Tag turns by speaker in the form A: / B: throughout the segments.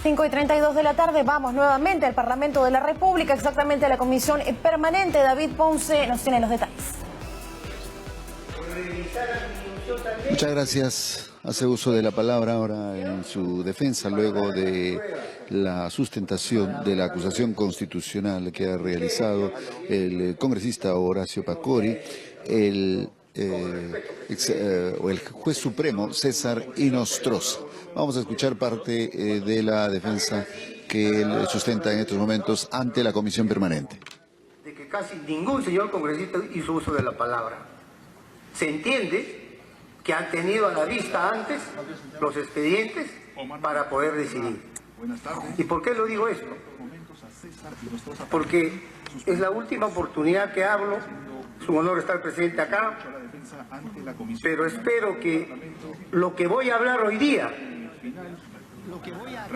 A: 5:32 de la tarde, vamos nuevamente al Parlamento de la República, exactamente a la Comisión Permanente. David Ponce nos tiene los detalles.
B: Muchas gracias. Hace uso de la palabra ahora en su defensa, luego de la sustentación de la acusación constitucional que ha realizado el congresista Horacio Pacori, el juez supremo César Inostroza. Vamos a escuchar parte de la defensa que él sustenta en estos momentos ante la Comisión Permanente.
C: De que casi ningún señor congresista hizo uso de la palabra. Se entiende que han tenido a la vista antes los expedientes para poder decidir. ¿Y por qué lo digo esto? Porque es la última oportunidad que hablo. Es un honor estar presente acá, pero espero que lo que voy a hablar hoy día,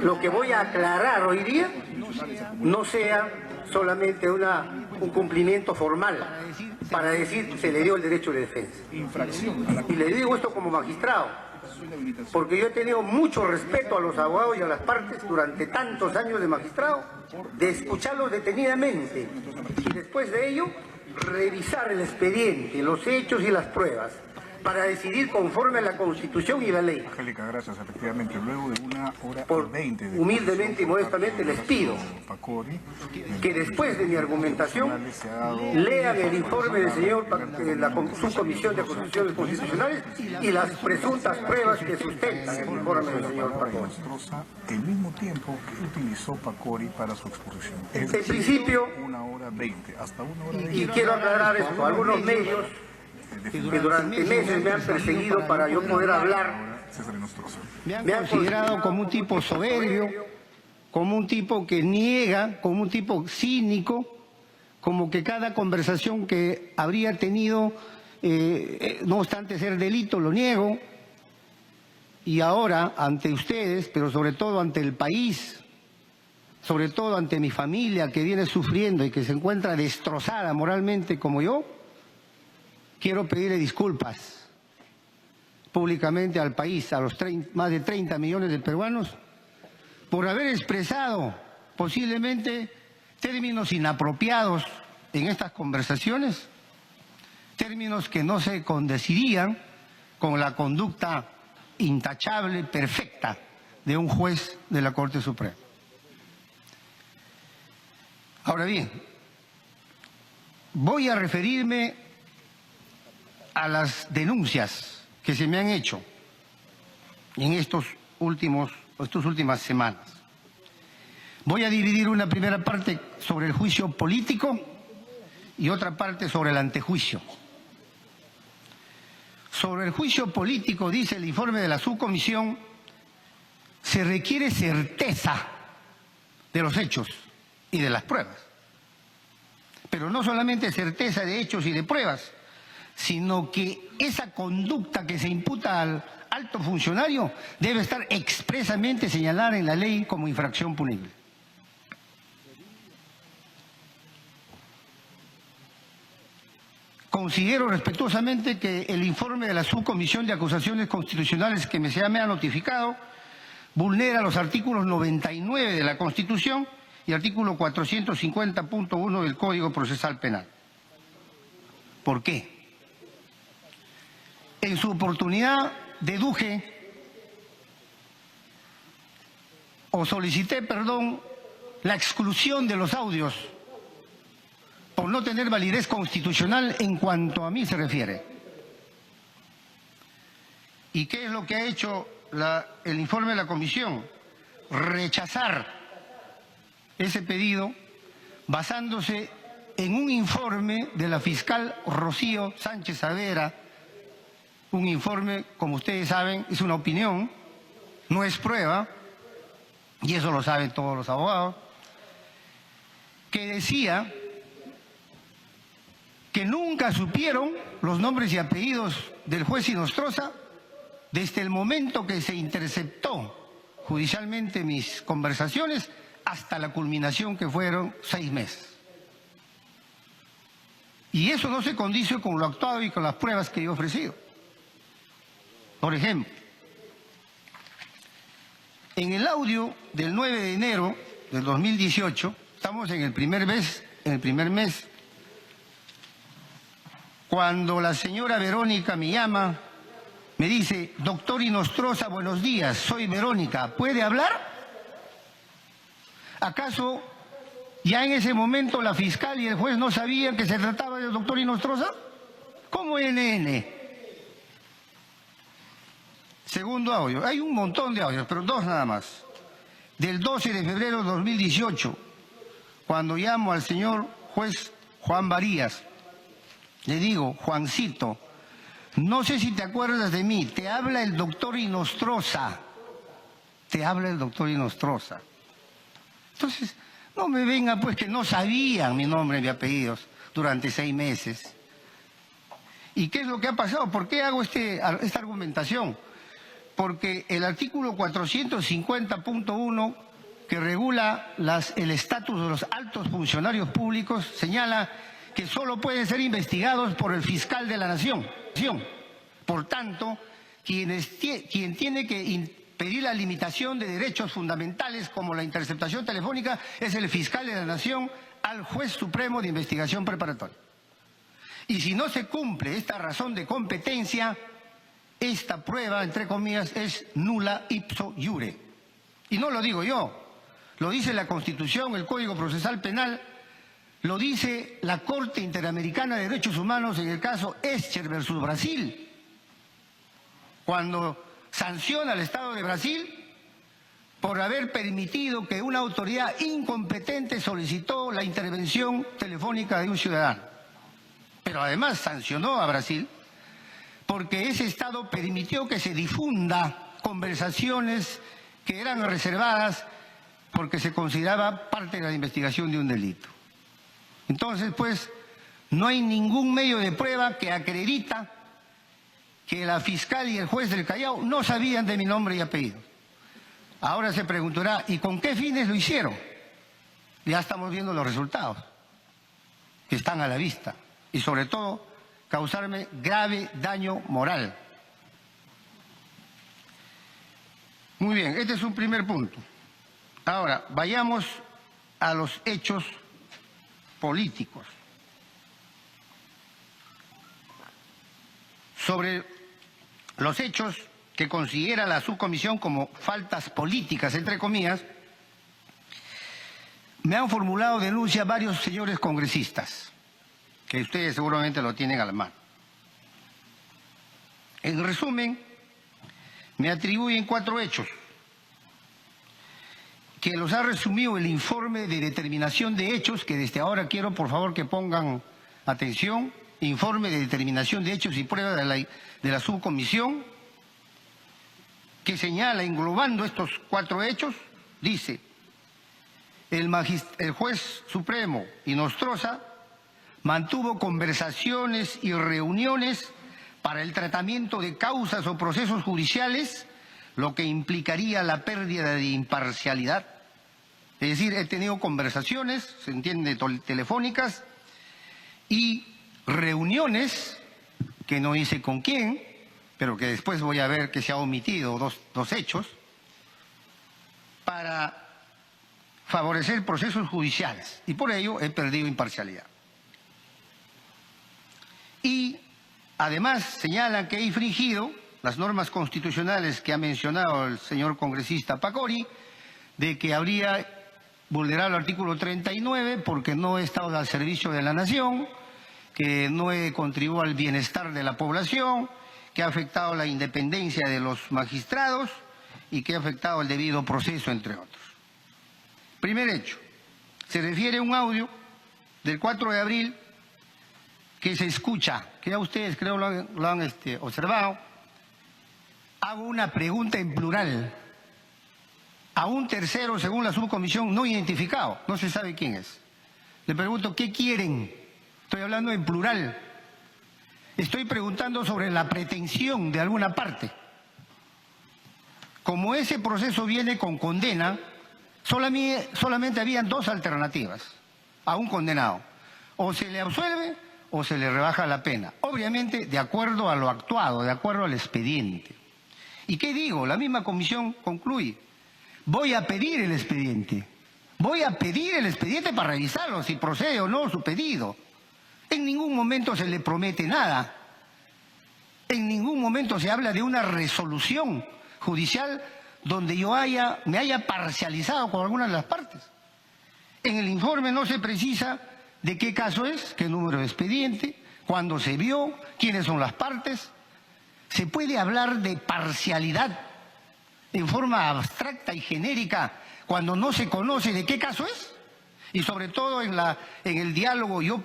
C: lo que voy a aclarar hoy día, no sea solamente un cumplimiento formal para decir se le dio el derecho de defensa. Y le digo esto como magistrado, porque yo he tenido mucho respeto a los abogados y a las partes durante tantos años de magistrado, de escucharlos detenidamente y después de ello revisar el expediente, los hechos y las pruebas, para decidir conforme a la Constitución y la ley.
D: Angélica, gracias. Efectivamente, luego de 1 hora y 20 de
C: humildemente y modestamente les pido que después de mi argumentación lean el informe del señor de la Subcomisión de Acusaciones Constitucionales y las presuntas pruebas que sustentan el informe del señor Pacori.
D: El mismo tiempo que utilizó Pacori para su exposición.
C: En principio,
D: 1 hora 20, hasta 1 hora 20.
C: y quiero aclarar esto, algunos medios que durante meses me han perseguido para yo poder hablar,
E: me han considerado como un tipo soberbio, como un tipo que niega, como un tipo cínico, como que cada conversación que habría tenido, no obstante ser delito, lo niego. Y ahora, ante ustedes, pero sobre todo ante el país, sobre todo ante mi familia que viene sufriendo y que se encuentra destrozada moralmente como yo, quiero pedirle disculpas públicamente al país, a los más de 30 millones de peruanos, por haber expresado posiblemente términos inapropiados en estas conversaciones, términos que no se condecirían con la conducta intachable, perfecta, de un juez de la Corte Suprema. Ahora bien, voy a referirme a las denuncias que se me han hecho en estas últimas semanas. Voy a dividir una primera parte sobre el juicio político y otra parte sobre el antejuicio. Sobre el juicio político, dice el informe de la subcomisión, se requiere certeza de los hechos y de las pruebas. Pero no solamente certeza de hechos y de pruebas, sino que esa conducta que se imputa al alto funcionario debe estar expresamente señalada en la ley como infracción punible. Considero respetuosamente que el informe de la Subcomisión de Acusaciones Constitucionales que me ha notificado vulnera los artículos 99 de la Constitución y artículo 450.1 del Código Procesal Penal. ¿Por qué? En su oportunidad deduje o solicité, la exclusión de los audios por no tener validez constitucional en cuanto a mí se refiere. ¿Y qué es lo que ha hecho el informe de la comisión? Rechazar ese pedido basándose en un informe de la fiscal Rocío Sánchez Savera. Un informe, como ustedes saben, es una opinión, no es prueba, y eso lo saben todos los abogados, que decía que nunca supieron los nombres y apellidos del juez Inostroza desde el momento que se interceptó judicialmente mis conversaciones hasta la culminación, que fueron 6 meses. Y eso no se condice con lo actuado y con las pruebas que yo he ofrecido. Por ejemplo, En el audio del 9 de enero del 2018, estamos en el primer mes, cuando la señora Verónica me llama, me dice: doctor Inostroza, buenos días, soy Verónica, ¿puede hablar? ¿Acaso ya en ese momento la fiscal y el juez no sabían que se trataba del doctor Inostroza? ¿Cómo NN? Segundo audio. Hay un montón de audios, pero dos nada más. Del 12 de febrero de 2018, cuando llamo al señor juez Juan Varías, le digo: Juancito, no sé si te acuerdas de mí, te habla el doctor Inostroza. Te habla el doctor Inostroza. Entonces, no me venga pues que no sabían mi nombre y mi apellidos durante 6 meses. ¿Y qué es lo que ha pasado? ¿Por qué hago esta argumentación? Porque el artículo 450.1, que regula el estatus de los altos funcionarios públicos, señala que solo pueden ser investigados por el fiscal de la nación. Por tanto, quien tiene que pedir la limitación de derechos fundamentales como la interceptación telefónica es el fiscal de la nación al juez supremo de investigación preparatoria. Y si no se cumple esta razón de competencia, esta prueba, entre comillas, es nula ipso iure. Y no lo digo yo, lo dice la Constitución, el Código Procesal Penal, lo dice la Corte Interamericana de Derechos Humanos en el caso Escher versus Brasil, cuando sanciona al Estado de Brasil por haber permitido que una autoridad incompetente solicitó la intervención telefónica de un ciudadano. Pero además sancionó a Brasil porque ese Estado permitió que se difunda conversaciones que eran reservadas porque se consideraba parte de la investigación de un delito. Entonces, pues, no hay ningún medio de prueba que acredita que la fiscal y el juez del Callao no sabían de mi nombre y apellido. Ahora se preguntará, ¿y con qué fines lo hicieron? Ya estamos viendo los resultados, que están a la vista. Y sobre todo, causarme grave daño moral. Muy bien, este es un primer punto. Ahora, vayamos a los hechos políticos. Sobre los hechos que considera la subcomisión como faltas políticas, entre comillas, me han formulado denuncia varios señores congresistas, que ustedes seguramente lo tienen a la mano. En resumen, me atribuyen 4 hechos, que los ha resumido el informe de determinación de hechos, que desde ahora quiero por favor que pongan atención, informe de determinación de hechos y pruebas de la subcomisión, que señala, englobando estos 4 hechos, dice: el juez supremo Inostroza mantuvo conversaciones y reuniones para el tratamiento de causas o procesos judiciales, lo que implicaría la pérdida de imparcialidad. Es decir, he tenido conversaciones, se entiende, telefónicas, y reuniones, que no hice con quién, pero que después voy a ver que se ha omitido dos hechos, para favorecer procesos judiciales, y por ello he perdido imparcialidad. Y además señalan que he infringido las normas constitucionales que ha mencionado el señor congresista Pacori, de que habría vulnerado el artículo 39 porque no he estado al servicio de la nación, que no he contribuido al bienestar de la población, que ha afectado la independencia de los magistrados y que ha afectado el debido proceso, entre otros. Primer hecho, se refiere a un audio del 4 de abril que se escucha, que ya ustedes creo lo han observado. Hago una pregunta en plural a un tercero, según la subcomisión, no identificado, no se sabe quién es. Le pregunto, ¿qué quieren? Estoy hablando en plural. Estoy preguntando sobre la pretensión de alguna parte. Como ese proceso viene con condena, solamente habían 2 alternativas a un condenado: o se le absuelve o se le rebaja la pena, obviamente de acuerdo a lo actuado, de acuerdo al expediente. ¿Y qué digo? La misma comisión concluye: voy a pedir el expediente. Voy a pedir el expediente para revisarlo, si procede o no su pedido. En ningún momento se le promete nada. En ningún momento se habla de una resolución judicial donde yo me haya parcializado con alguna de las partes. En el informe no se precisa de qué caso es, qué número de expediente, cuándo se vio, quiénes son las partes. Se puede hablar de parcialidad en forma abstracta y genérica cuando no se conoce de qué caso es. Y sobre todo en el diálogo yo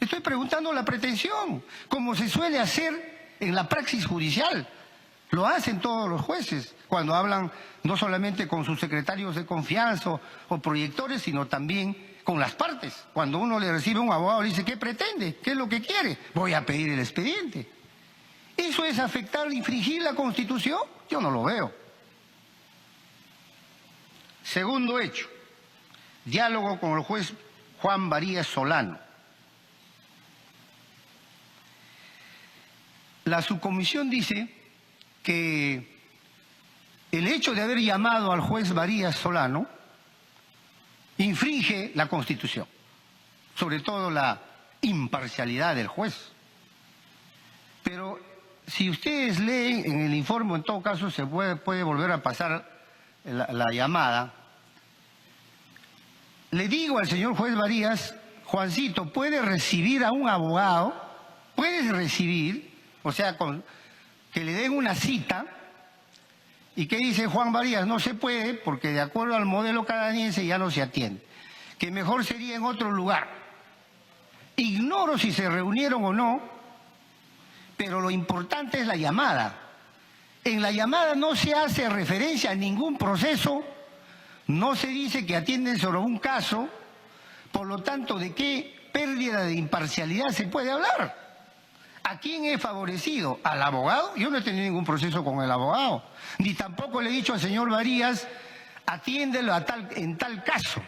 E: estoy preguntando la pretensión, como se suele hacer en la praxis judicial. Lo hacen todos los jueces cuando hablan no solamente con sus secretarios de confianza o proyectores, sino también con las partes. Cuando uno le recibe a un abogado, le dice, ¿qué pretende? ¿Qué es lo que quiere? Voy a pedir el expediente. ¿Eso es afectar, infringir la Constitución? Yo no lo veo. Segundo hecho, diálogo con el juez Juan Varías Solano. La subcomisión dice que el hecho de haber llamado al juez Varías Solano infringe la Constitución, sobre todo la imparcialidad del juez. Pero si ustedes leen en el informe, en todo caso se puede volver a pasar la llamada. Le digo al señor juez Varías, Juancito, ¿puede recibir a un abogado? ¿Puedes recibir? O sea, que le den una cita. ¿Y qué dice Juan Varías? No se puede porque de acuerdo al modelo canadiense ya no se atiende. Que mejor sería en otro lugar. Ignoro si se reunieron o no, pero lo importante es la llamada. En la llamada no se hace referencia a ningún proceso, no se dice que atienden sobre un caso, por lo tanto, ¿de qué pérdida de imparcialidad se puede hablar? ¿A quién he favorecido? ¿Al abogado? Yo no he tenido ningún proceso con el abogado. Ni tampoco le he dicho al señor Varías, atiéndelo en tal caso.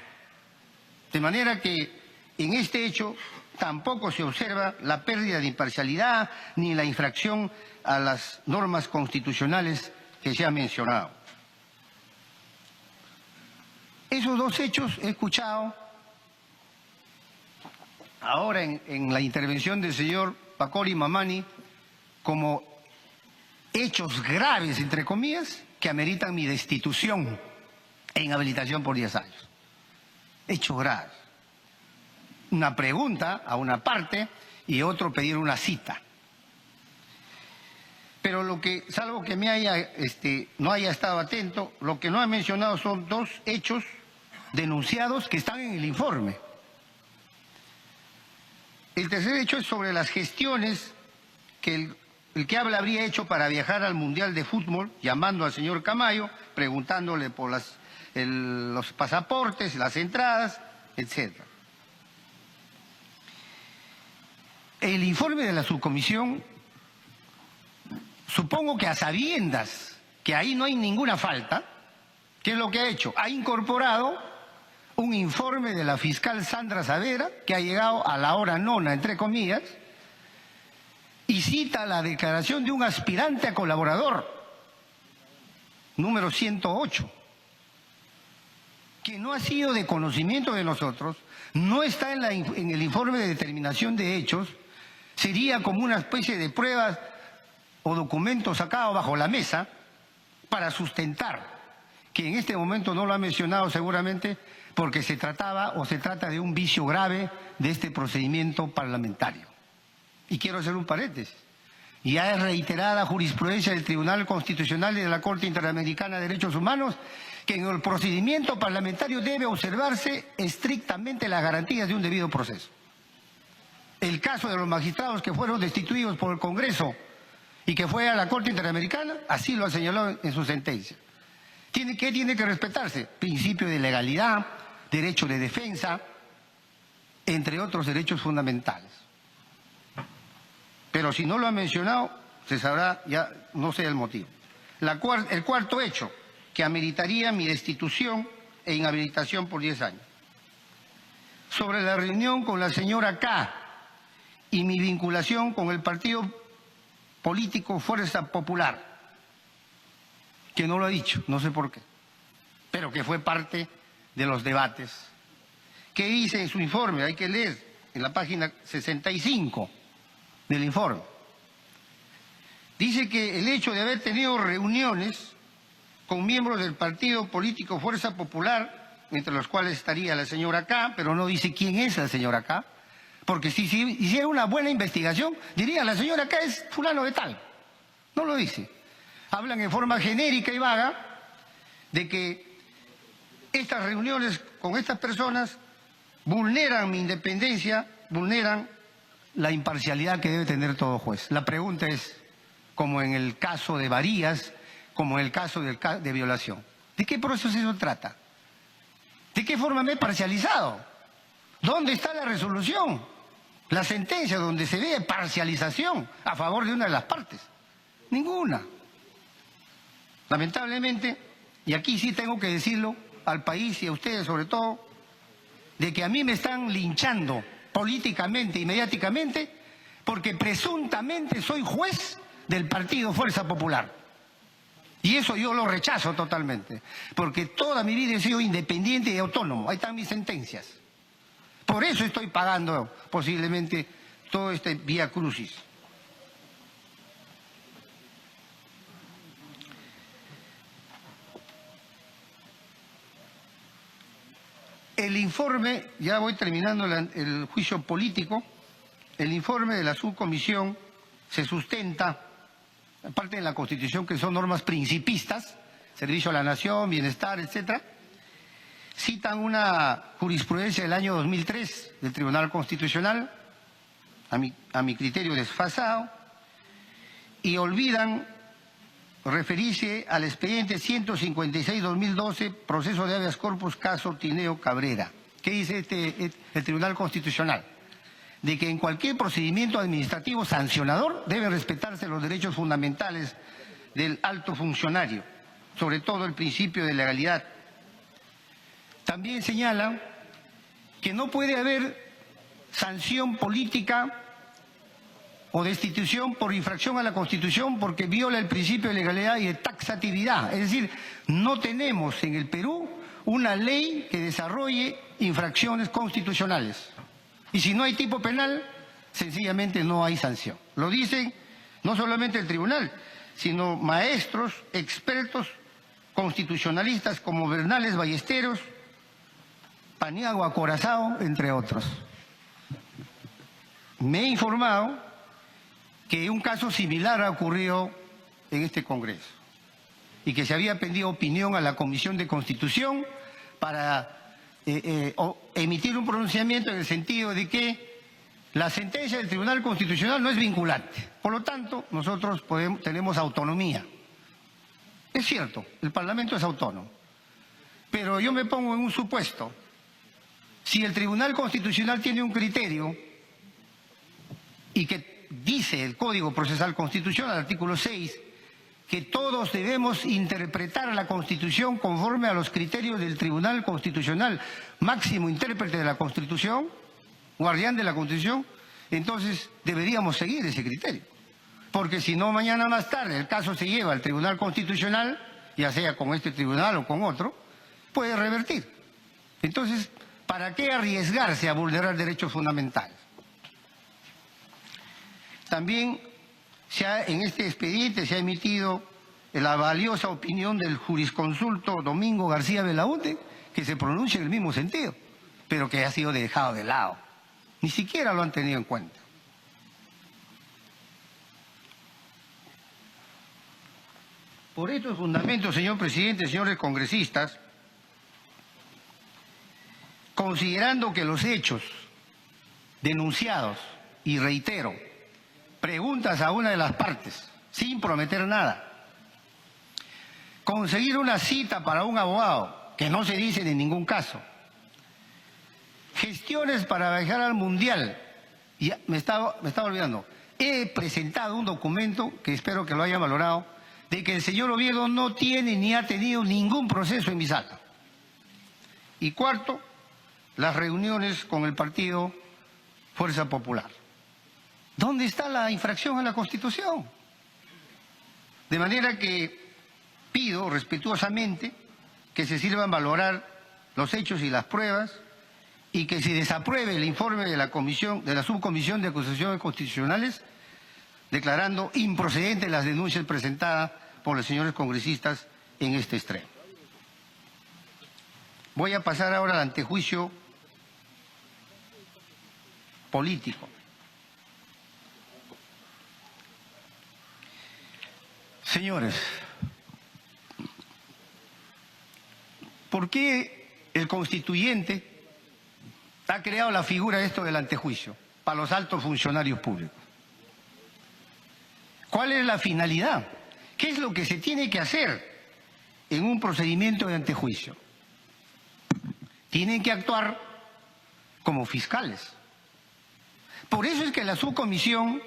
E: De manera que en este hecho tampoco se observa la pérdida de imparcialidad ni la infracción a las normas constitucionales que se han mencionado. Esos dos hechos he escuchado ahora en la intervención del señor Pacori Mamani como hechos graves, entre comillas, que ameritan mi destitución e inhabilitación por 10 años. Hechos graves. Una pregunta a una parte y otro pedir una cita. Pero salvo que no haya estado atento, lo que no he mencionado son dos hechos denunciados que están en el informe. El tercer hecho es sobre las gestiones que el que habla habría hecho para viajar al Mundial de Fútbol, llamando al señor Camayo, preguntándole por los pasaportes, las entradas, etc. El informe de la subcomisión, supongo que a sabiendas que ahí no hay ninguna falta, ¿qué es lo que ha hecho? Ha incorporado un informe de la fiscal Sandra Saavedra, que ha llegado a la hora nona, entre comillas, y cita la declaración de un aspirante a colaborador, número 108, que no ha sido de conocimiento de nosotros, no está en el informe de determinación de hechos, sería como una especie de pruebas o documento sacado bajo la mesa para sustentar, que en este momento no lo ha mencionado seguramente porque se trata de un vicio grave de este procedimiento parlamentario. Y quiero hacer un paréntesis. Ya es reiterada jurisprudencia del Tribunal Constitucional y de la Corte Interamericana de Derechos Humanos que en el procedimiento parlamentario debe observarse estrictamente las garantías de un debido proceso. El caso de los magistrados que fueron destituidos por el Congreso y que fue a la Corte Interamericana, así lo ha señalado en su sentencia. ¿Qué tiene que respetarse? Principio de legalidad, derecho de defensa, entre otros derechos fundamentales. Pero si no lo ha mencionado, se sabrá, ya no sé el motivo. El cuarto hecho, que ameritaría mi destitución e inhabilitación por 10 años. Sobre la reunión con la señora K y mi vinculación con el partido político Fuerza Popular. que no lo ha dicho, no sé por qué, pero que fue parte de los debates. ¿Qué dice en su informe? Hay que leer en la página 65 del informe. Dice que el hecho de haber tenido reuniones con miembros del partido político Fuerza Popular, entre los cuales estaría la señora K, pero no dice quién es la señora K, porque si hiciera una buena investigación, diría la señora K es fulano de tal. No lo dice. Hablan en forma genérica y vaga de que estas reuniones con estas personas vulneran mi independencia, vulneran la imparcialidad que debe tener todo juez. La pregunta es, como en el caso de Varías, como en el caso de violación, ¿de qué proceso se trata? ¿De qué forma me he parcializado? ¿Dónde está la resolución? La sentencia donde se ve parcialización a favor de una de las partes. Ninguna. Lamentablemente, y aquí sí tengo que decirlo al país y a ustedes sobre todo, de que a mí me están linchando políticamente y mediáticamente porque presuntamente soy juez del partido Fuerza Popular. Y eso yo lo rechazo totalmente, porque toda mi vida he sido independiente y autónomo. Ahí están mis sentencias. Por eso estoy pagando posiblemente todo este vía crucis. El informe, ya voy terminando el juicio político, el informe de la subcomisión se sustenta, aparte de la Constitución, que son normas principistas, servicio a la nación, bienestar, etcétera, citan una jurisprudencia del año 2003 del Tribunal Constitucional, a mi criterio desfasado, y olvidan referirse al expediente 156-2012, proceso de habeas corpus, caso Tineo Cabrera. ¿Qué dice el Tribunal Constitucional? De que en cualquier procedimiento administrativo sancionador deben respetarse los derechos fundamentales del alto funcionario, sobre todo el principio de legalidad. También señala que no puede haber sanción política o destitución por infracción a la Constitución porque viola el principio de legalidad y de taxatividad. Es decir, no tenemos en el Perú una ley que desarrolle infracciones constitucionales. Y si no hay tipo penal, sencillamente no hay sanción. Lo dicen no solamente el tribunal, sino maestros, expertos, constitucionalistas como Bernales Ballesteros, Paniagua Acorazado, entre otros. Me he informado que un caso similar ha ocurrido en este Congreso y que se había pedido opinión a la Comisión de Constitución para emitir un pronunciamiento en el sentido de que la sentencia del Tribunal Constitucional no es vinculante. Por lo tanto, nosotros tenemos autonomía. Es cierto, el Parlamento es autónomo, pero yo me pongo en un supuesto. Si el Tribunal Constitucional tiene un criterio y que dice el Código Procesal Constitucional, artículo 6, que todos debemos interpretar la Constitución conforme a los criterios del Tribunal Constitucional, máximo intérprete de la Constitución, guardián de la Constitución, entonces deberíamos seguir ese criterio. Porque si no, mañana más tarde el caso se lleva al Tribunal Constitucional, ya sea con este tribunal o con otro, puede revertir. Entonces, ¿para qué arriesgarse a vulnerar derechos fundamentales? También en este expediente se ha emitido la valiosa opinión del jurisconsulto Domingo García Belaúnde, que se pronuncia en el mismo sentido, pero que ha sido dejado de lado. Ni siquiera lo han tenido en cuenta. Por estos fundamentos, señor presidente, señores congresistas, considerando que los hechos denunciados, y reitero, preguntas a una de las partes, sin prometer nada, conseguir una cita para un abogado, que no se dice en ningún caso, gestiones para viajar al Mundial, y me estaba olvidando, he presentado un documento, que espero que lo hayan valorado, de que el señor Oviedo no tiene ni ha tenido ningún proceso en mi sala. Y cuarto, las reuniones con el partido Fuerza Popular. ¿Dónde está la infracción a la Constitución? De manera que pido respetuosamente que se sirvan valorar los hechos y las pruebas y que se desapruebe el informe de la Subcomisión de Acusaciones Constitucionales, declarando improcedentes las denuncias presentadas por los señores congresistas en este extremo. Voy a pasar ahora al antejuicio político. Señores, ¿por qué el constituyente ha creado la figura de esto del antejuicio para los altos funcionarios públicos? ¿Cuál es la finalidad? ¿Qué es lo que se tiene que hacer en un procedimiento de antejuicio? Tienen que actuar como fiscales. Por eso es que la subcomisión,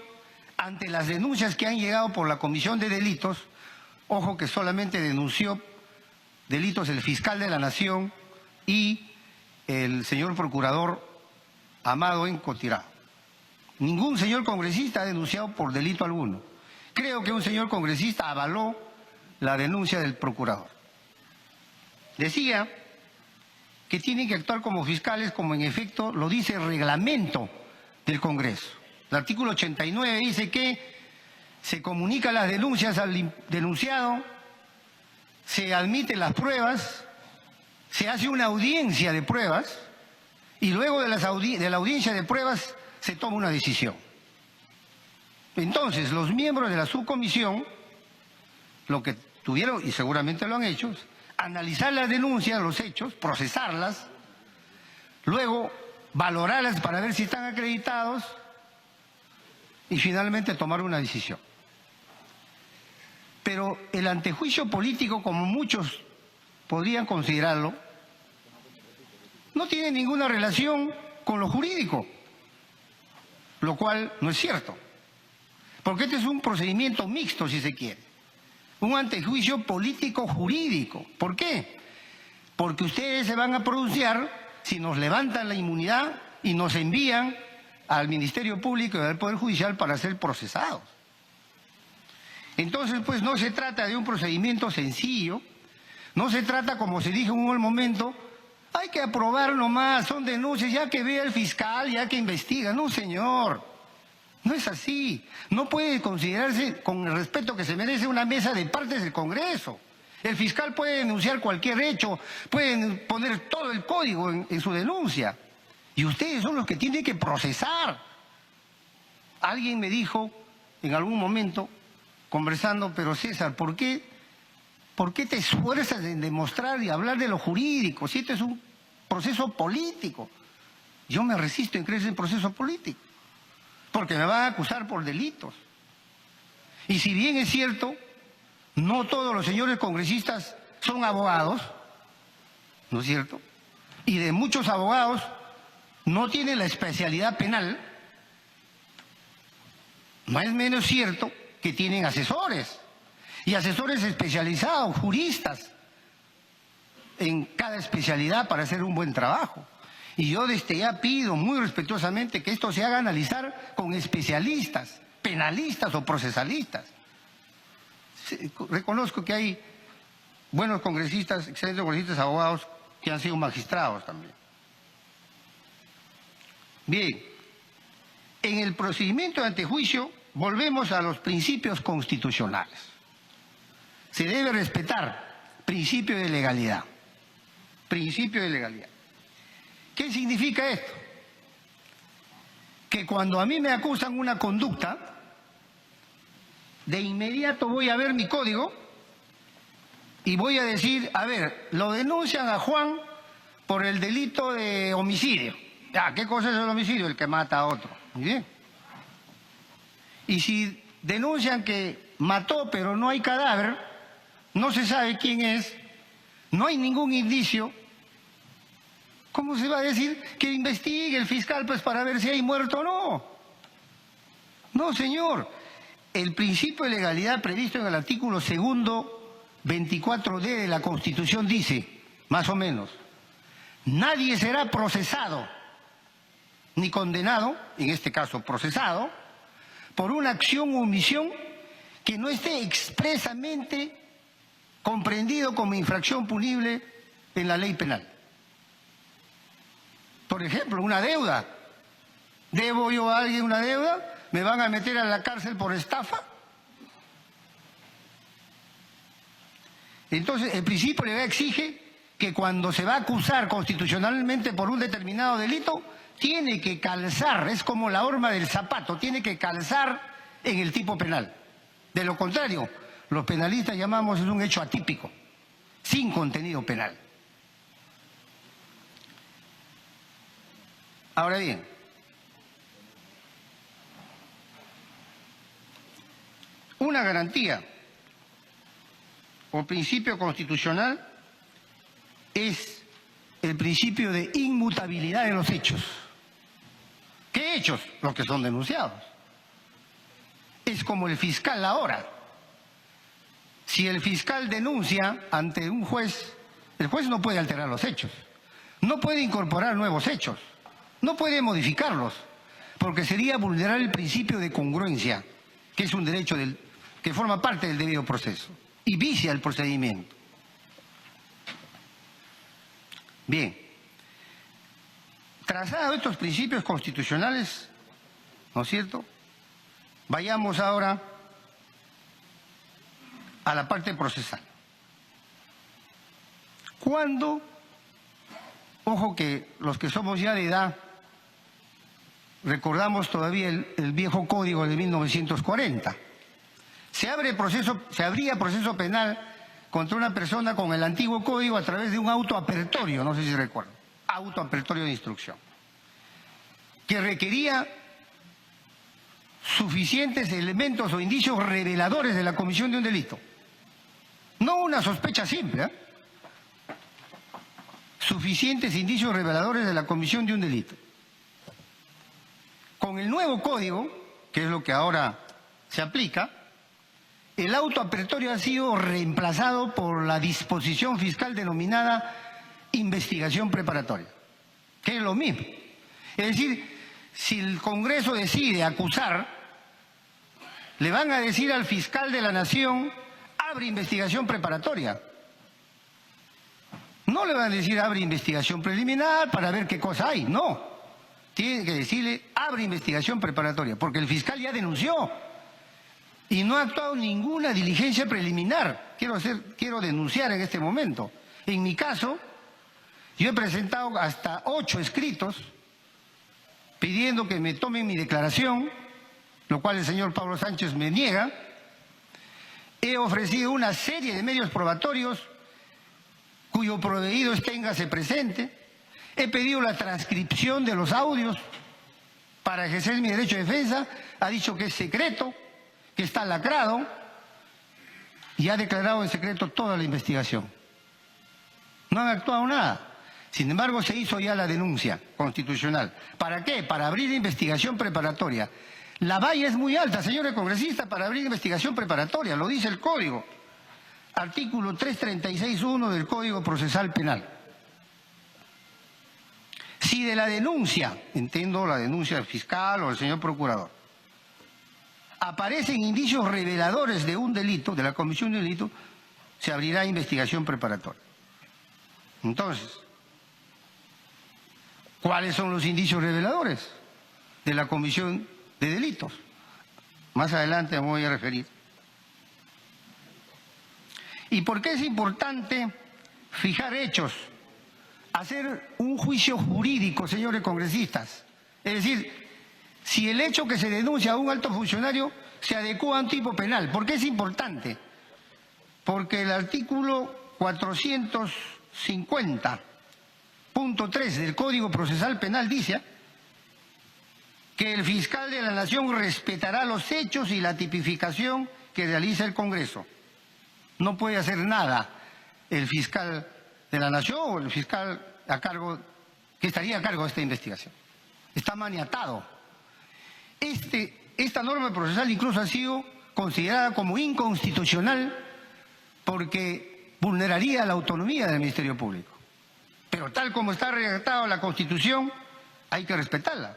E: ante las denuncias que han llegado por la Comisión de Delitos, ojo que solamente denunció delitos el fiscal de la Nación y el señor procurador Amado Enco Tirado. Ningún señor congresista ha denunciado por delito alguno. Creo que un señor congresista avaló la denuncia del procurador. Decía que tienen que actuar como fiscales, como en efecto lo dice el reglamento del Congreso. El artículo 89 dice que se comunican las denuncias al denunciado, se admiten las pruebas, se hace una audiencia de pruebas y luego de la audiencia de pruebas se toma una decisión. Entonces, los miembros de la subcomisión, lo que tuvieron, y seguramente lo han hecho, es analizar las denuncias, los hechos, procesarlas, luego valorarlas para ver si están acreditados y finalmente tomar una decisión. Pero el antejuicio político, como muchos podrían considerarlo, no tiene ninguna relación con lo jurídico, lo cual no es cierto. Porque este es un procedimiento mixto, si se quiere. Un antejuicio político-jurídico. ¿Por qué? Porque ustedes se van a pronunciar si nos levantan la inmunidad y nos envían al Ministerio Público y al Poder Judicial para ser procesados. Entonces, pues no se trata de un procedimiento sencillo, no se trata, como se dijo en un buen momento, hay que aprobar nomás, son denuncias, ya que vea el fiscal, ya que investiga. No, señor, no es así. No puede considerarse, con el respeto que se merece, una mesa de partes del Congreso. El fiscal puede denunciar cualquier hecho, pueden poner todo el código en su denuncia. Y ustedes son los que tienen que procesar. Alguien me dijo en algún momento, conversando, pero César, ¿por qué te esfuerzas en demostrar y hablar de lo jurídico? Si este es un proceso político. Yo me resisto en creer en proceso político, porque me van a acusar por delitos. Y si bien es cierto, no todos los señores congresistas son abogados, ¿no es cierto? Y de muchos abogados no tienen la especialidad penal, no es menos cierto que tienen asesores, y asesores especializados, juristas, en cada especialidad para hacer un buen trabajo. Y yo desde ya pido muy respetuosamente que esto se haga analizar con especialistas, penalistas o procesalistas. Reconozco que hay buenos congresistas, excelentes congresistas, abogados que han sido magistrados también. Bien, en el procedimiento de antejuicio volvemos a los principios constitucionales. Se debe respetar principio de legalidad. Principio de legalidad. ¿Qué significa esto? Que cuando a mí me acusan una conducta, de inmediato voy a ver mi código y voy a decir, a ver, lo denuncian a Juan por el delito de homicidio. ¿Qué cosa es el homicidio? El que mata a otro. Muy bien. Y si denuncian que mató pero no hay cadáver, no se sabe quién es, no hay ningún indicio, ¿cómo se va a decir que investigue el fiscal pues para ver si hay muerto o no? No, señor. El principio de legalidad previsto en el artículo 2º 24D de la Constitución dice, más o menos, nadie será procesado ni condenado, en este caso procesado, por una acción o omisión que no esté expresamente comprendido como infracción punible en la ley penal. Por ejemplo, una deuda. ¿Debo yo a alguien una deuda? ¿Me van a meter a la cárcel por estafa? Entonces, el principio legal exige que cuando se va a acusar constitucionalmente por un determinado delito, tiene que calzar, es como la horma del zapato, tiene que calzar en el tipo penal. De lo contrario, los penalistas llamamos es un hecho atípico, sin contenido penal. Ahora bien, una garantía o principio constitucional es el principio de inmutabilidad de los hechos. ¿Qué hechos? Los que son denunciados. Es como el fiscal ahora. Si el fiscal denuncia ante un juez, el juez no puede alterar los hechos, no puede incorporar nuevos hechos, no puede modificarlos, porque sería vulnerar el principio de congruencia, que es un derecho que forma parte del debido proceso y vicia el procedimiento. Bien, trazados estos principios constitucionales, ¿no es cierto? Vayamos ahora a la parte procesal. ¿Cuándo? Ojo que los que somos ya de edad recordamos todavía el viejo código de 1940. Se abría proceso penal contra una persona con el antiguo código a través de un auto apertorio, no sé si recuerdan, auto apertorio de instrucción, que requería suficientes elementos o indicios reveladores de la comisión de un delito. No una sospecha simple, ¿eh? Suficientes indicios reveladores de la comisión de un delito. Con el nuevo código, que es lo que ahora se aplica, el auto apertorio ha sido reemplazado por la disposición fiscal denominada investigación preparatoria, que es lo mismo. Es decir, si el Congreso decide acusar, le van a decir al fiscal de la Nación, abre investigación preparatoria. No le van a decir abre investigación preliminar para ver qué cosa hay, no. Tiene que decirle abre investigación preparatoria, porque el fiscal ya denunció y no ha actuado ninguna diligencia preliminar. Quiero denunciar en este momento. En mi caso, yo he presentado hasta 8 escritos pidiendo que me tomen mi declaración, lo cual el señor Pablo Sánchez me niega. He ofrecido una serie de medios probatorios cuyo proveído téngase presente. He pedido la transcripción de los audios para ejercer mi derecho de defensa. Ha dicho que es secreto, que está lacrado, y ha declarado en secreto toda la investigación. No han actuado nada. Sin embargo, se hizo ya la denuncia constitucional. ¿Para qué? Para abrir investigación preparatoria. La valla es muy alta, señores congresistas, para abrir investigación preparatoria, lo dice el Código. Artículo 336.1 del Código Procesal Penal. Si de la denuncia, entiendo la denuncia del fiscal o del señor procurador, aparecen indicios reveladores de un delito, de la comisión de un delito, se abrirá investigación preparatoria. Entonces, ¿cuáles son los indicios reveladores de la comisión de delitos? Más adelante me voy a referir. ¿Y por qué es importante fijar hechos? Hacer un juicio jurídico, señores congresistas. Es decir, si el hecho que se denuncia a un alto funcionario se adecua a un tipo penal. ¿Por qué es importante? Porque el artículo 450.3 del Código Procesal Penal dice que el fiscal de la Nación respetará los hechos y la tipificación que realiza el Congreso. No puede hacer nada el fiscal de la Nación o el fiscal que estaría a cargo de esta investigación. Está maniatado. Esta norma procesal incluso ha sido considerada como inconstitucional porque vulneraría la autonomía del Ministerio Público. Pero tal como está redactada la Constitución, hay que respetarla.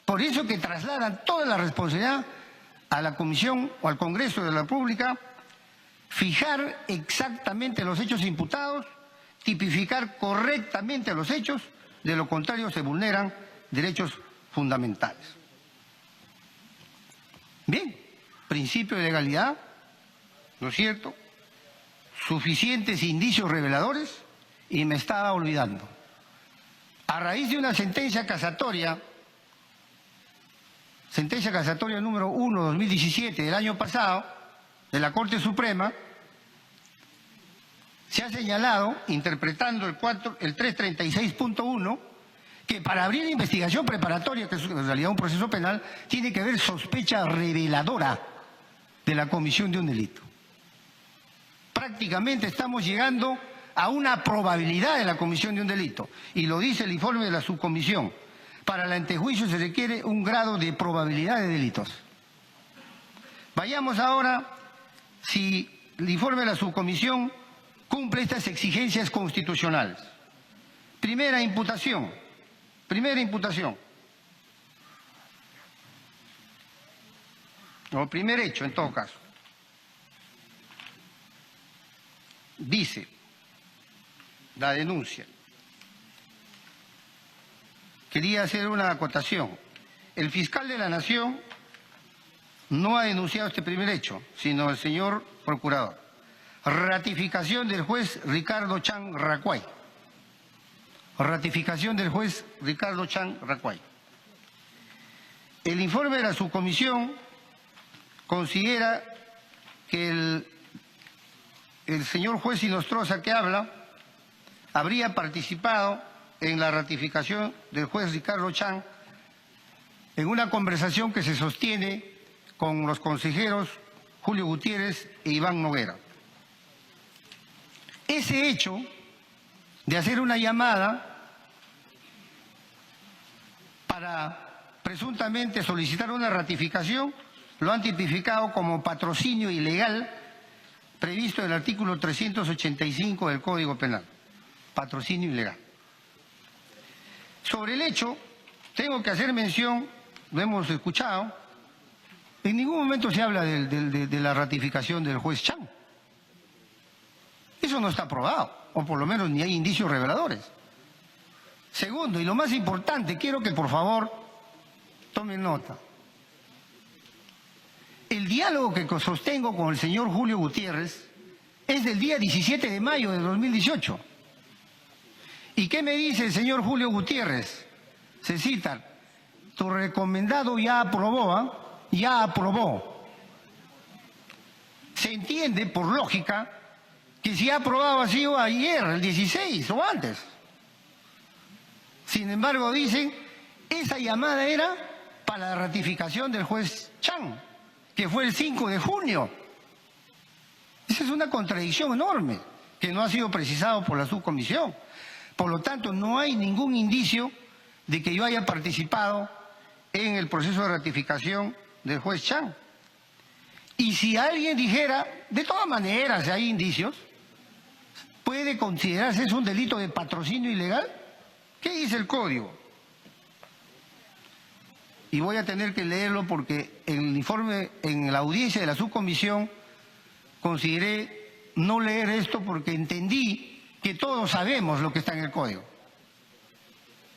E: Por eso que trasladan toda la responsabilidad a la Comisión o al Congreso de la República fijar exactamente los hechos imputados, tipificar correctamente los hechos, de lo contrario se vulneran derechos fundamentales. Bien, principio de legalidad, ¿no es cierto? Suficientes indicios reveladores y me estaba olvidando. A raíz de una sentencia casatoria número 1/2017 del año pasado, de la Corte Suprema, se ha señalado, interpretando el 336.1, que para abrir investigación preparatoria, que es en realidad un proceso penal, tiene que haber sospecha reveladora de la comisión de un delito. Prácticamente estamos llegando a una probabilidad de la comisión de un delito, y lo dice el informe de la subcomisión. Para el antejuicio se requiere un grado de probabilidad de delitos. Vayamos ahora si el informe de la subcomisión cumple estas exigencias constitucionales. Primera imputación. O primer hecho, en todo caso. Dice la denuncia. Quería hacer una acotación. El fiscal de la Nación no ha denunciado este primer hecho, sino el señor procurador. Ratificación del juez Ricardo Chan Racuay. Ratificación del juez Ricardo Chan Racuay. El informe de la subcomisión considera que el señor juez Inostroza que habla habría participado en la ratificación del juez Ricardo Chan en una conversación que se sostiene con los consejeros Julio Gutiérrez e Iván Noguera. Ese hecho de hacer una llamada para presuntamente solicitar una ratificación lo han tipificado como patrocinio ilegal previsto en el artículo 385 del Código Penal. Patrocinio ilegal. Sobre el hecho, tengo que hacer mención, lo hemos escuchado, en ningún momento se habla de la ratificación del juez Chan. Eso no está aprobado, o por lo menos ni hay indicios reveladores. Segundo, y lo más importante, quiero que por favor tomen nota. El diálogo que sostengo con el señor Julio Gutiérrez es del día 17 de mayo de 2018. ¿Y qué me dice el señor Julio Gutiérrez? Se cita, tu recomendado ya aprobó, ¿ah? Ya aprobó. Se entiende, por lógica, que si ha aprobado ha sido ayer, el 16 o antes. Sin embargo, dicen, esa llamada era para la ratificación del juez Chan, que fue el 5 de junio. Esa es una contradicción enorme, que no ha sido precisado por la subcomisión. Por lo tanto, no hay ningún indicio de que yo haya participado en el proceso de ratificación del juez Chan. Y si alguien dijera, de todas maneras, si hay indicios, ¿puede considerarse eso un delito de patrocinio ilegal? ¿Qué dice el código? Y voy a tener que leerlo porque en el informe, en la audiencia de la subcomisión, consideré no leer esto porque entendí que todos sabemos lo que está en el código.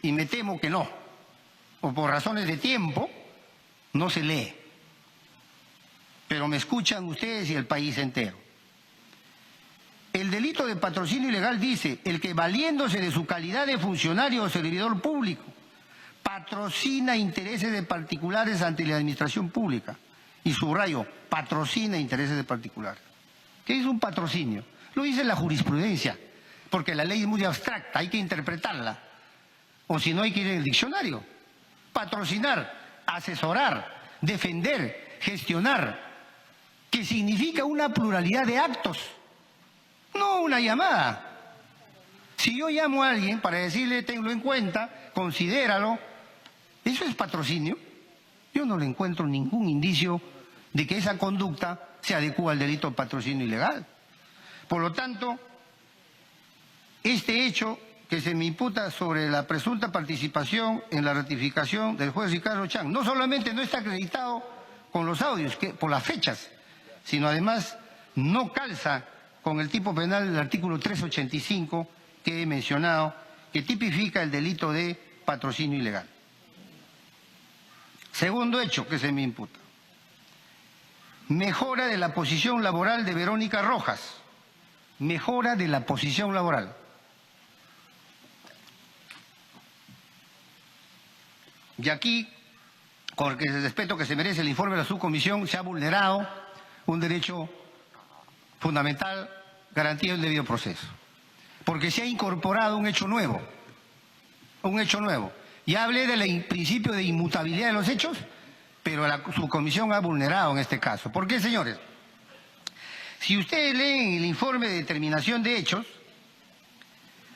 E: Y me temo que no. O por razones de tiempo, no se lee. Pero me escuchan ustedes y el país entero. El delito de patrocinio ilegal dice, el que valiéndose de su calidad de funcionario o servidor público, patrocina intereses de particulares ante la administración pública. Y subrayo, patrocina intereses de particulares. ¿Qué es un patrocinio? Lo dice la jurisprudencia, porque la ley es muy abstracta, hay que interpretarla. O si no, hay que ir en el diccionario. Patrocinar, asesorar, defender, gestionar, que significa una pluralidad de actos, no una llamada. Si yo llamo a alguien para decirle, tenlo en cuenta, considéralo, ¿eso es patrocinio? Yo no le encuentro ningún indicio de que esa conducta se adecúa al delito de patrocinio ilegal. Por lo tanto, este hecho que se me imputa sobre la presunta participación en la ratificación del juez Ricardo Chan, no solamente no está acreditado con los audios, por las fechas, sino además no calza con el tipo penal del artículo 385 que he mencionado, que tipifica el delito de patrocinio ilegal. Segundo hecho que se me imputa. Mejora de la posición laboral de Verónica Rojas. Mejora de la posición laboral. Y aquí, con el respeto que se merece el informe de la subcomisión, se ha vulnerado un derecho fundamental, garantía del debido proceso. Porque se ha incorporado un hecho nuevo. Un hecho nuevo. Ya hablé del principio de inmutabilidad de los hechos, pero la subcomisión ha vulnerado en este caso. ¿Por qué, señores? Si ustedes leen el informe de determinación de hechos,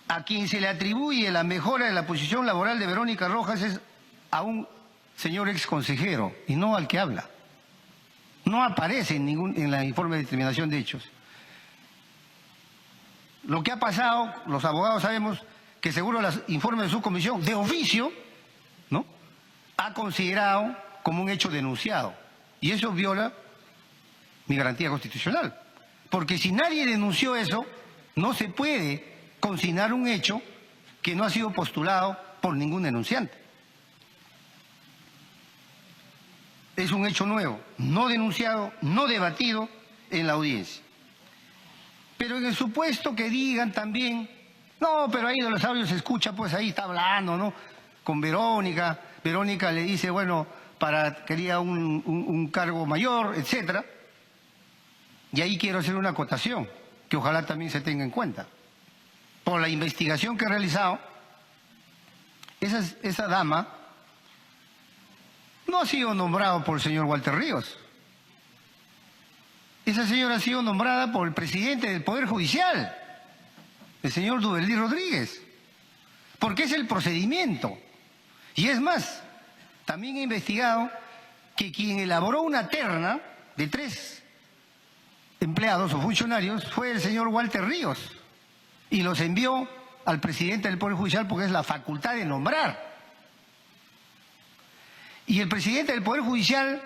E: a quien se le atribuye la mejora de la posición laboral de Verónica Rojas es a un señor exconsejero y no al que habla. No aparece en el informe de determinación de hechos. Lo que ha pasado, los abogados sabemos que seguro los informes de subcomisión, de oficio, ¿no?, ha considerado como un hecho denunciado. Y eso viola mi garantía constitucional. Porque si nadie denunció eso, no se puede consignar un hecho que no ha sido postulado por ningún denunciante. Es un hecho nuevo, no denunciado, no debatido en la audiencia. Pero en el supuesto que digan también, no, pero ahí de los audios se escucha, pues ahí está hablando, ¿no?, con Verónica. Verónica le dice, bueno, quería un cargo mayor, etcétera. Y ahí quiero hacer una acotación, que ojalá también se tenga en cuenta. Por la investigación que he realizado, esa dama no ha sido nombrada por el señor Walter Ríos. Esa señora ha sido nombrada por el presidente del Poder Judicial, el señor Duvelí Rodríguez, porque es el procedimiento. Y es más, también he investigado que quien elaboró una terna de 3 empleados o funcionarios fue el señor Walter Ríos y los envió al presidente del Poder Judicial porque es la facultad de nombrar. Y el presidente del Poder Judicial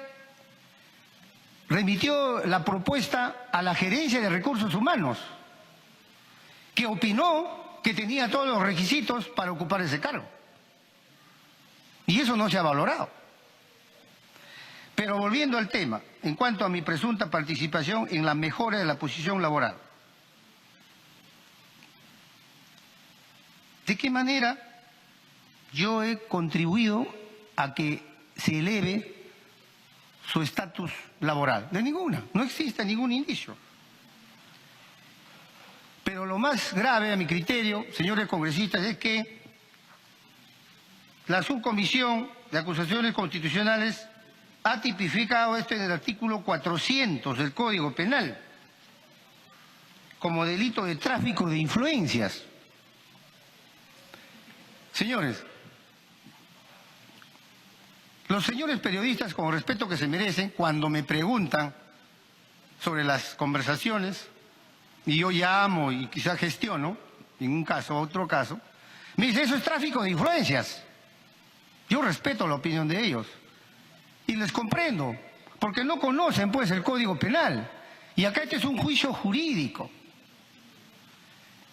E: remitió la propuesta a la Gerencia de Recursos Humanos, que opinó que tenía todos los requisitos para ocupar ese cargo. Y eso no se ha valorado. Pero volviendo al tema, en cuanto a mi presunta participación en la mejora de la posición laboral. ¿De qué manera yo he contribuido a que se eleve su estatus laboral? De ninguna, no existe ningún indicio. Pero lo más grave a mi criterio, señores congresistas, es que la subcomisión de acusaciones constitucionales ha tipificado esto en el artículo 400 del Código Penal como delito de tráfico de influencias. Señores, los señores periodistas, con el respeto que se merecen, cuando me preguntan sobre las conversaciones, y yo llamo y quizás gestiono, en un caso o otro caso, me dicen, eso es tráfico de influencias. Yo respeto la opinión de ellos y les comprendo, porque no conocen pues el Código Penal. Y acá este es un juicio jurídico.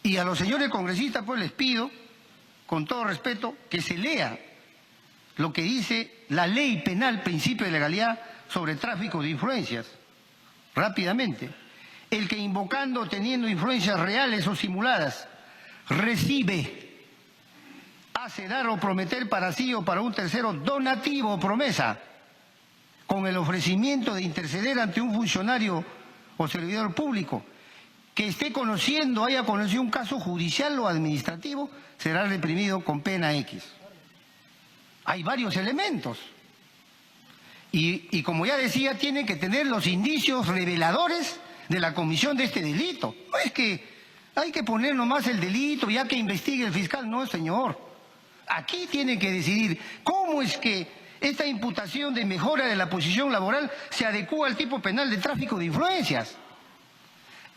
E: Y a los señores congresistas pues les pido, con todo respeto, que se lea lo que dice la ley penal, principio de legalidad sobre tráfico de influencias. Rápidamente. El que invocando o teniendo influencias reales o simuladas recibe, hace dar o prometer para sí o para un tercero donativo o promesa con el ofrecimiento de interceder ante un funcionario o servidor público que esté conociendo, haya conocido un caso judicial o administrativo, será reprimido con pena X. Hay varios elementos. Y como ya decía, tienen que tener los indicios reveladores de la comisión de este delito. No es que hay que poner nomás el delito ya que investigue el fiscal. No, señor. Aquí tienen que decidir cómo es que esta imputación de mejora de la posición laboral se adecúa al tipo penal de tráfico de influencias.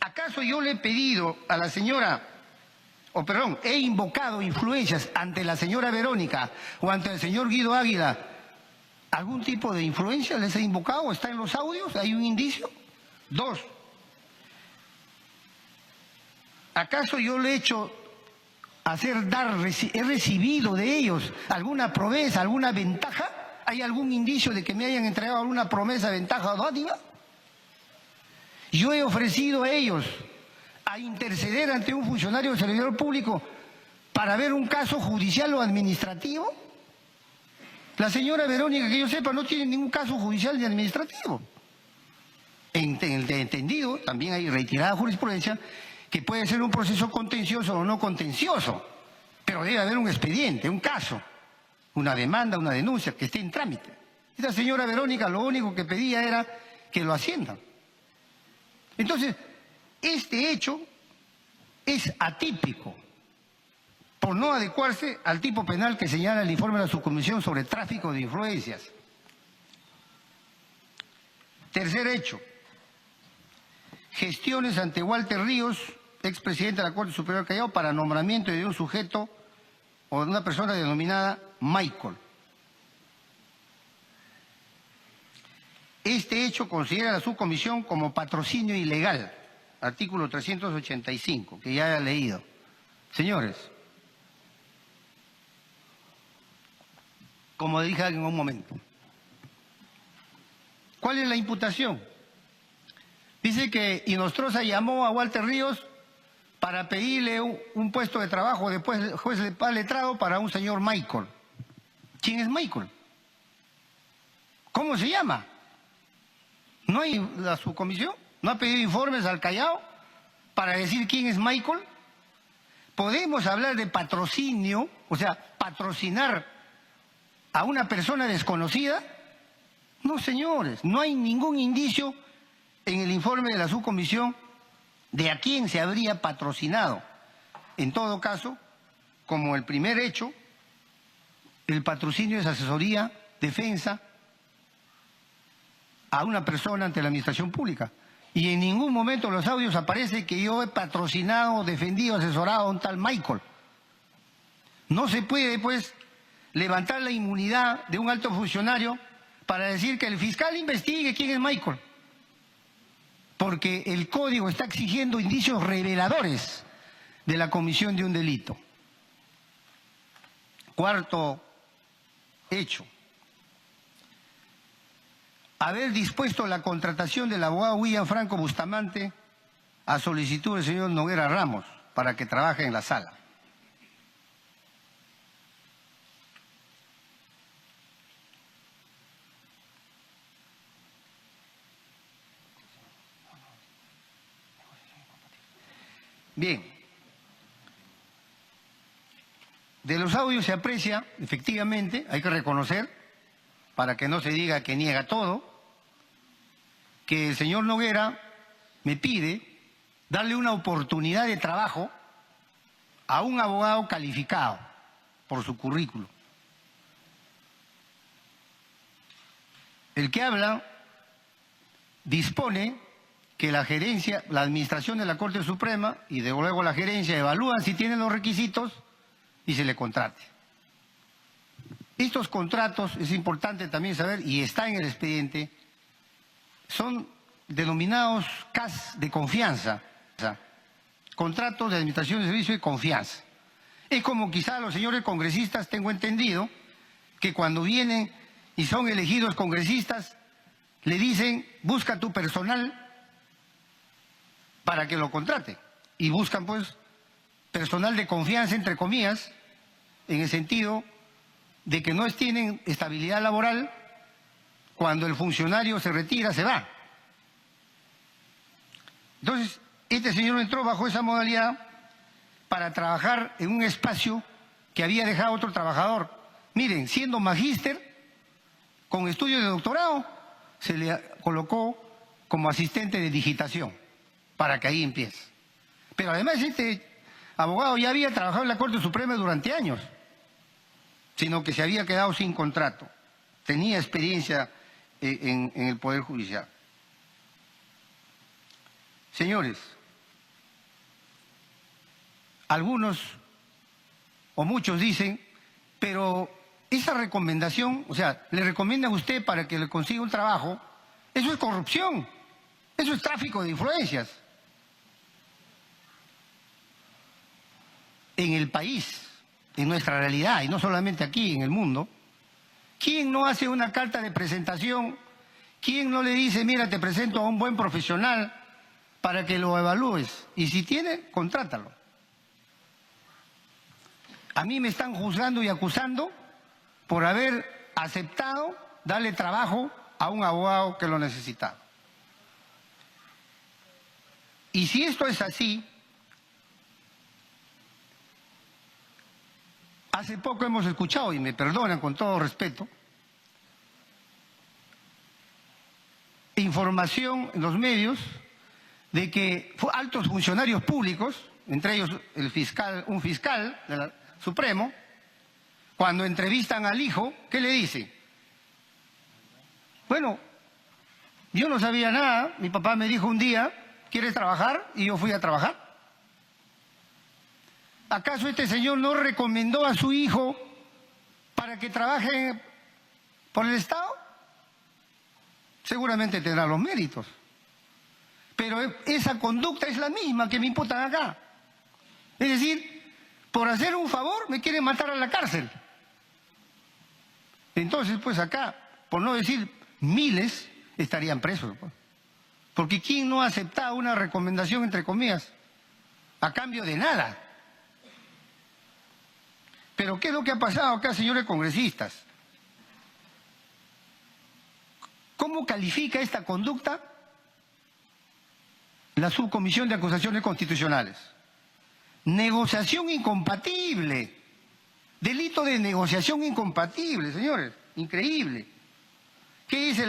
E: ¿Acaso yo le he pedido a la señora, he invocado influencias ante la señora Verónica o ante el señor Guido Águila? ¿Algún tipo de influencia les he invocado? ¿Está en los audios? ¿Hay un indicio? 2. ¿Acaso yo le he hecho he recibido de ellos alguna promesa, alguna ventaja? ¿Hay algún indicio de que me hayan entregado alguna promesa, ventaja o dádiva? Yo he ofrecido a ellos a interceder ante un funcionario o servidor público para ver un caso judicial o administrativo. La señora Verónica, que yo sepa, no tiene ningún caso judicial ni administrativo. Entendido, también hay retirada jurisprudencia, que puede ser un proceso contencioso o no contencioso, pero debe haber un expediente, un caso, una demanda, una denuncia que esté en trámite. Esta señora Verónica lo único que pedía era que lo asciendan. Entonces, este hecho es atípico por no adecuarse al tipo penal que señala el informe de la subcomisión sobre tráfico de influencias. Tercer hecho, gestiones ante Walter Ríos, expresidente de la Corte Superior del Callao, para nombramiento de un sujeto o de una persona denominada Michael. Este hecho considera la subcomisión como patrocinio ilegal, artículo 385, que ya he leído. Señores, como dije en un momento, ¿cuál es la imputación? Dice que Inostroza llamó a Walter Ríos para pedirle un puesto de trabajo después del juez letrado para un señor Michael. ¿Quién es Michael? ¿Cómo se llama? ¿No hay la subcomisión? ¿No ha pedido informes al Callao para decir quién es Michael? ¿Podemos hablar de patrocinio, o sea, patrocinar a una persona desconocida? No, señores, no hay ningún indicio en el informe de la subcomisión de a quién se habría patrocinado. En todo caso, como el primer hecho, el patrocinio es asesoría, defensa a una persona ante la administración pública. Y en ningún momento en los audios aparece que yo he patrocinado, defendido, asesorado a un tal Michael. No se puede, pues, levantar la inmunidad de un alto funcionario para decir que el fiscal investigue quién es Michael. Porque el código está exigiendo indicios reveladores de la comisión de un delito. Cuarto hecho. Haber dispuesto la contratación del abogado William Franco Bustamante a solicitud del señor Noguera Ramos para que trabaje en la sala. Bien, de los audios se aprecia, efectivamente, hay que reconocer, para que no se diga que niega todo, que el señor Noguera me pide darle una oportunidad de trabajo a un abogado calificado por su currículum. El que habla dispone que la gerencia, la administración de la Corte Suprema y de luego la gerencia evalúan si tienen los requisitos y se le contrate. Estos contratos, es importante también saber, y está en el expediente, son denominados CAS de confianza, o sea, contratos de administración de servicio de confianza. Es como quizá los señores congresistas, tengo entendido, que cuando vienen y son elegidos congresistas, le dicen, busca tu personal para que lo contrate. Y buscan, pues, personal de confianza, entre comillas, en el sentido de que no tienen estabilidad laboral, cuando el funcionario se retira, se va. Entonces, este señor entró bajo esa modalidad para trabajar en un espacio que había dejado otro trabajador. Miren, siendo magíster, con estudios de doctorado, se le colocó como asistente de digitación, para que ahí empiece. Pero además este abogado ya había trabajado en la Corte Suprema durante años, sino que se había quedado sin contrato. Tenía experiencia en el Poder Judicial. Señores, algunos o muchos dicen, pero esa recomendación, o sea, le recomiendan a usted para que le consiga un trabajo, eso es corrupción, eso es tráfico de influencias. en el país, en nuestra realidad, y no solamente aquí, en el mundo, ¿quién no hace una carta de presentación? ¿Quién no le dice, mira, te presento a un buen profesional para que lo evalúes? Y si tiene, contrátalo. A mí me están juzgando y acusando por haber aceptado darle trabajo a un abogado que lo necesitaba. Y si esto es así, hace poco hemos escuchado, y me perdonan con todo respeto, información en los medios de que altos funcionarios públicos, entre ellos un fiscal del Supremo, cuando entrevistan al hijo, ¿qué le dice? Bueno, yo no sabía nada, mi papá me dijo un día, ¿quieres trabajar? Y yo fui a trabajar. ¿Acaso este señor no recomendó a su hijo para que trabaje por el Estado? Seguramente tendrá los méritos. Pero esa conducta es la misma que me imputan acá. Es decir, por hacer un favor me quieren matar a la cárcel. Entonces, pues acá, por no decir miles, estarían presos. Porque ¿quién no ha aceptado una recomendación, entre comillas, a cambio de nada? Pero ¿qué es lo que ha pasado acá, señores congresistas? ¿Cómo califica esta conducta la Subcomisión de Acusaciones Constitucionales? Negociación incompatible. Delito de negociación incompatible, señores. Increíble. ¿Qué dice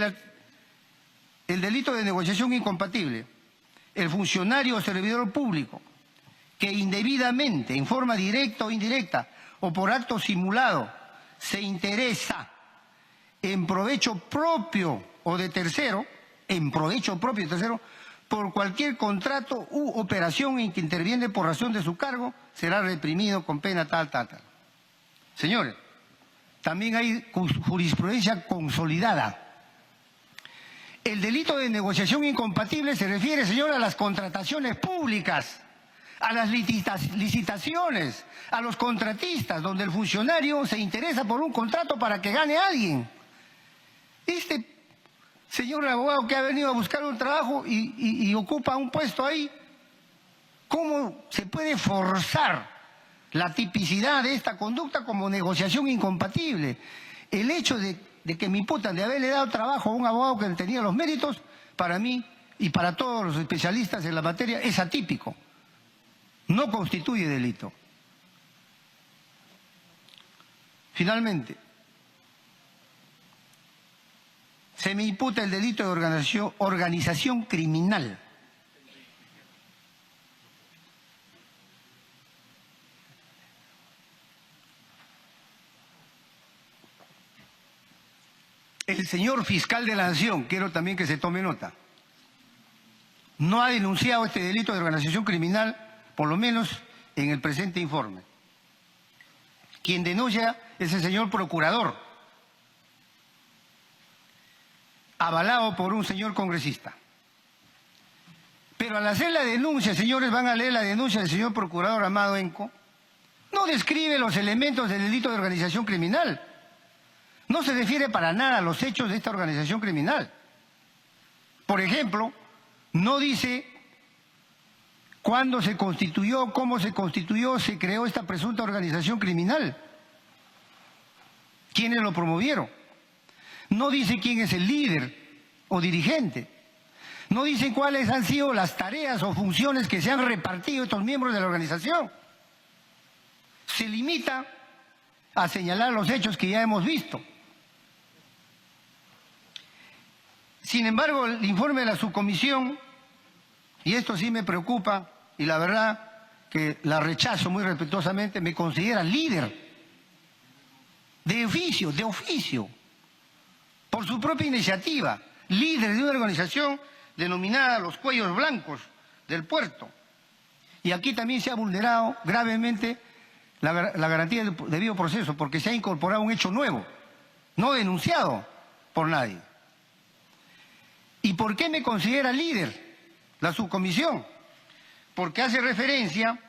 E: el delito de negociación incompatible? El funcionario o servidor público que indebidamente, en forma directa o indirecta, o por acto simulado, se interesa en provecho propio o de tercero, por cualquier contrato u operación en que interviene por razón de su cargo, será reprimido con pena tal. Señores, también hay jurisprudencia consolidada. El delito de negociación incompatible se refiere, señor, a las contrataciones públicas, a las licitaciones, a los contratistas, donde el funcionario se interesa por un contrato para que gane alguien. Este señor abogado que ha venido a buscar un trabajo y ocupa un puesto ahí, ¿cómo se puede forzar la tipicidad de esta conducta como negociación incompatible? El hecho de que me imputan de haberle dado trabajo a un abogado que tenía los méritos, para mí y para todos los especialistas en la materia, es atípico. No constituye delito. Finalmente, se me imputa el delito de organización criminal. El señor fiscal de la Nación, quiero también que se tome nota, no ha denunciado este delito de organización criminal, por lo menos en el presente informe. Quien denuncia es el señor procurador, avalado por un señor congresista. Pero al hacer la denuncia, señores, van a leer la denuncia del señor procurador Amado Enco, no describe los elementos del delito de organización criminal. No se refiere para nada a los hechos de esta organización criminal. Por ejemplo, no dice cuándo se constituyó, cómo se constituyó, se creó esta presunta organización criminal. ¿Quiénes lo promovieron? No dice quién es el líder o dirigente. No dice cuáles han sido las tareas o funciones que se han repartido estos miembros de la organización. Se limita a señalar los hechos que ya hemos visto. Sin embargo, el informe de la subcomisión, y esto sí me preocupa, y la verdad que la rechazo muy respetuosamente, me considera líder de oficio, por su propia iniciativa, líder de una organización denominada Los Cuellos Blancos del Puerto. Y aquí también se ha vulnerado gravemente la garantía del debido proceso, porque se ha incorporado un hecho nuevo, no denunciado por nadie. ¿Y por qué me considera líder la subcomisión? Porque hace referencia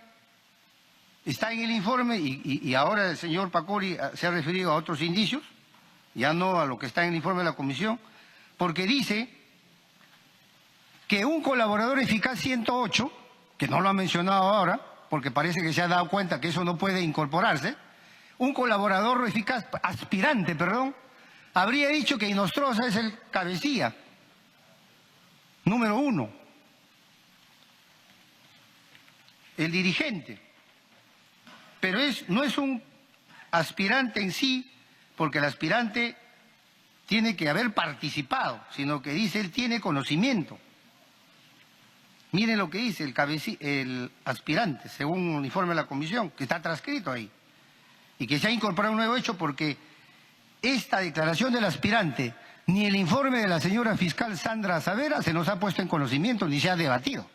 E: está en el informe y ahora el señor Pacori se ha referido a otros indicios, ya no a lo que está en el informe de la comisión, porque dice que un colaborador eficaz 108, que no lo ha mencionado ahora, porque parece que se ha dado cuenta que eso no puede incorporarse, un colaborador eficaz, aspirante, perdón, habría dicho que Inostroza es el cabecilla, número 1, el dirigente, pero no es un aspirante en sí, porque el aspirante tiene que haber participado, sino que dice él tiene conocimiento. Miren lo que dice el aspirante, según un informe de la comisión, que está transcrito ahí, y que se ha incorporado un nuevo hecho porque esta declaración del aspirante, ni el informe de la señora fiscal Sandra Savera se nos ha puesto en conocimiento ni se ha debatido.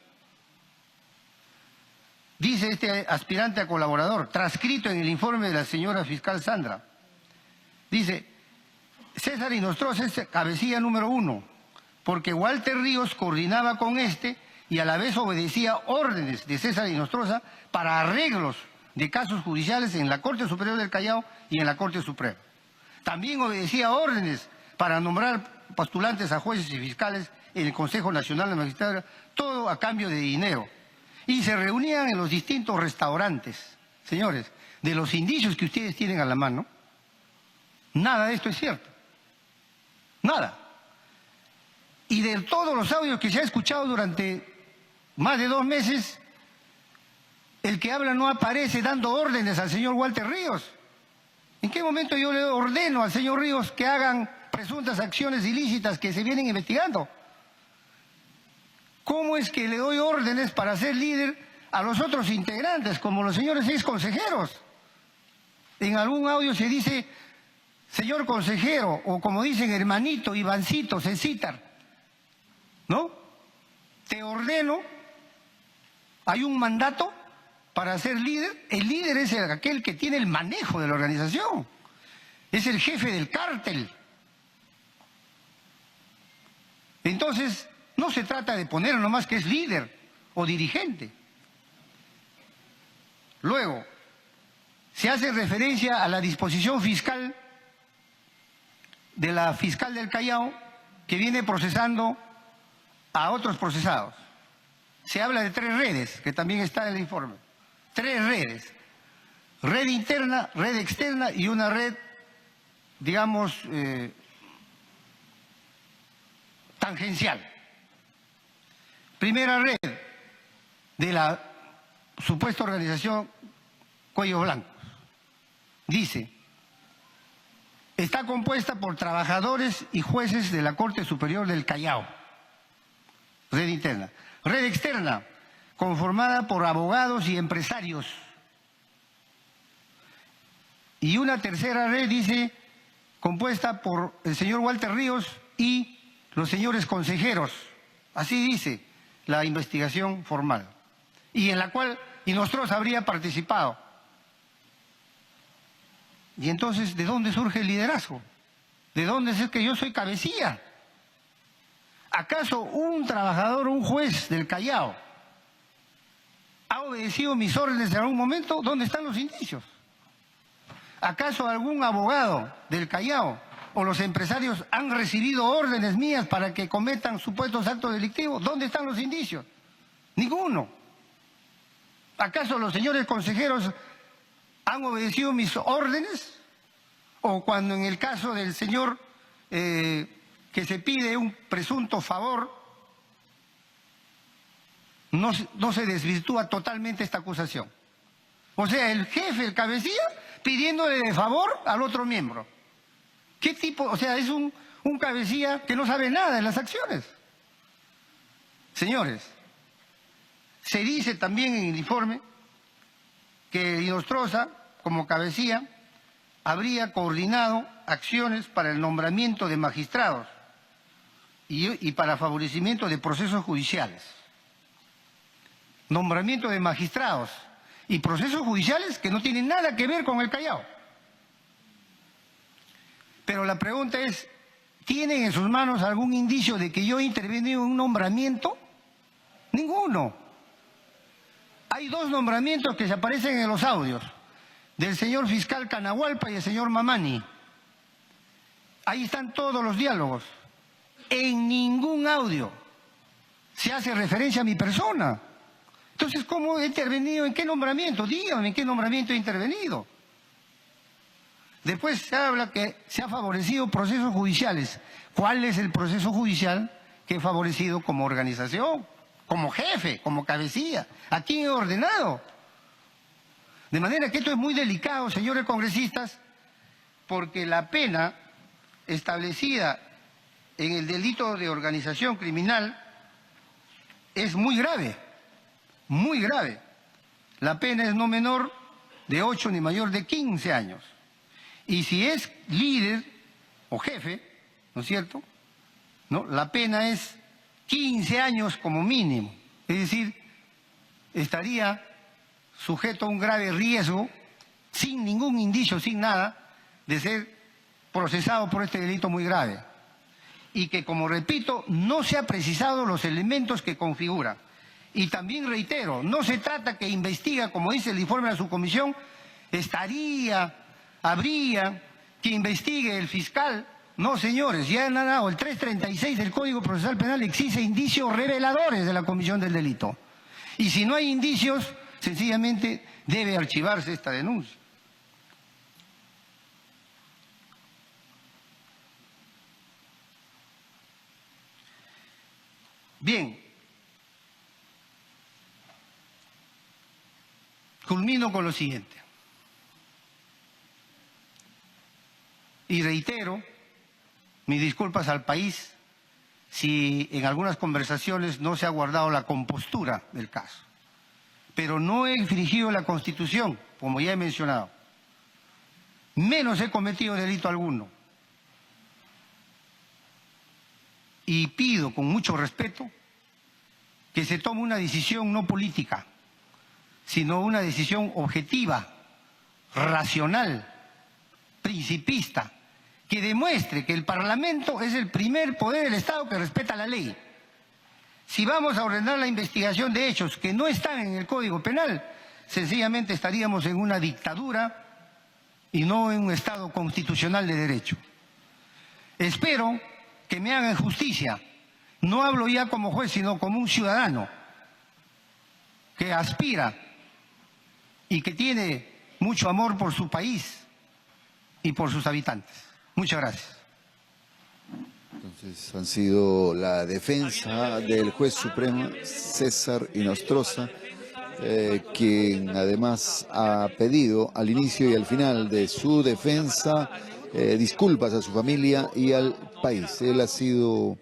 E: Dice este aspirante a colaborador, transcrito en el informe de la señora fiscal Sandra, dice, César Inostroza es cabecilla número 1, porque Walter Ríos coordinaba con este y a la vez obedecía órdenes de César Inostroza para arreglos de casos judiciales en la Corte Superior del Callao y en la Corte Suprema. También obedecía órdenes para nombrar postulantes a jueces y fiscales en el Consejo Nacional de Magistratura, todo a cambio de dinero. Y se reunían en los distintos restaurantes. Señores, de los indicios que ustedes tienen a la mano, nada de esto es cierto. Nada. Y de todos los audios que se ha escuchado durante más de 2 meses, el que habla no aparece dando órdenes al señor Walter Ríos. ¿En qué momento yo le ordeno al señor Ríos que hagan presuntas acciones ilícitas que se vienen investigando? ¿Cómo es que le doy órdenes para ser líder a los otros integrantes, como los señores 6 consejeros? En algún audio se dice, señor consejero, o como dicen, hermanito, Ivancito, Cecitar, ¿no? Te ordeno, hay un mandato para ser líder. El líder es aquel que tiene el manejo de la organización, es el jefe del cártel. Entonces, no se trata de poner nomás que es líder o dirigente. Luego, se hace referencia a la disposición fiscal de la fiscal del Callao que viene procesando a otros procesados. Se habla de 3 redes, que también está en el informe. 3 redes. Red interna, red externa y una red, digamos, tangencial. Primera red de la supuesta organización Cuello Blanco. Dice, está compuesta por trabajadores y jueces de la Corte Superior del Callao. Red interna. Red externa, conformada por abogados y empresarios. Y una tercera red, dice, compuesta por el señor Walter Ríos y los señores consejeros. Así dice la investigación formal, y en la cual Inostroza habría participado. Y entonces, ¿de dónde surge el liderazgo? ¿De dónde es que yo soy cabecilla? ¿Acaso un trabajador, un juez del Callao, ha obedecido mis órdenes en algún momento? ¿Dónde están los indicios? ¿Acaso algún abogado del Callao o los empresarios han recibido órdenes mías para que cometan supuestos actos delictivos? ¿Dónde están los indicios? Ninguno. ¿Acaso los señores consejeros han obedecido mis órdenes? ¿O cuando en el caso del señor que se pide un presunto favor, no se desvirtúa totalmente esta acusación? O sea, el jefe, el cabecilla, pidiéndole de favor al otro miembro. ¿Qué tipo? O sea, es un cabecilla que no sabe nada de las acciones. Señores, se dice también en el informe que Inostroza, como cabecilla, habría coordinado acciones para el nombramiento de magistrados y para favorecimiento de procesos judiciales. Nombramiento de magistrados y procesos judiciales que no tienen nada que ver con el Callao. Pero la pregunta es, ¿tienen en sus manos algún indicio de que yo he intervenido en un nombramiento? Ninguno. Hay dos nombramientos que se aparecen en los audios, del señor fiscal Canahualpa y el señor Mamani. Ahí están todos los diálogos. En ningún audio se hace referencia a mi persona. Entonces, ¿cómo he intervenido? ¿En qué nombramiento? Díganme, ¿en qué nombramiento he intervenido? Después se habla que se ha favorecido procesos judiciales. ¿Cuál es el proceso judicial que he favorecido como organización, como jefe, como cabecilla? ¿A quién he ordenado? De manera que esto es muy delicado, señores congresistas, porque la pena establecida en el delito de organización criminal es muy grave, muy grave. La pena es no menor de 8 ni mayor de 15 años. Y si es líder o jefe, ¿no es cierto?, ¿no?, la pena es 15 años como mínimo. Es decir, estaría sujeto a un grave riesgo, sin ningún indicio, sin nada, de ser procesado por este delito muy grave. Y que, como repito, no se ha precisado los elementos que configura. Y también reitero, no se trata que investiga, como dice el informe de la subcomisión, habría que investigue el fiscal. No, señores, ya han dado el 336 del Código Procesal Penal, exige indicios reveladores de la comisión del delito. Y si no hay indicios, sencillamente debe archivarse esta denuncia. Bien, culmino con lo siguiente. Y reitero mis disculpas al país si en algunas conversaciones no se ha guardado la compostura del caso. Pero no he infringido la Constitución, como ya he mencionado. Menos he cometido delito alguno. Y pido con mucho respeto que se tome una decisión no política, sino una decisión objetiva, racional, principista, que demuestre que el Parlamento es el primer poder del Estado que respeta la ley. Si vamos a ordenar la investigación de hechos que no están en el Código Penal, sencillamente estaríamos en una dictadura y no en un Estado constitucional de derecho. Espero que me hagan justicia. No hablo ya como juez, sino como un ciudadano que aspira y que tiene mucho amor por su país y por sus habitantes. Muchas gracias.
B: Entonces han sido la defensa del juez supremo César Inostroza, quien además ha pedido al inicio y al final de su defensa disculpas a su familia y al país. Él ha sido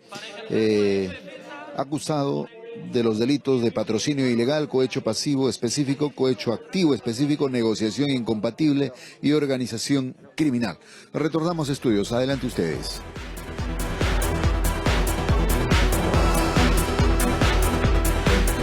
B: acusado de los delitos de patrocinio ilegal, cohecho pasivo específico, cohecho activo específico, negociación incompatible y organización criminal. Retornamos estudios. Adelante ustedes.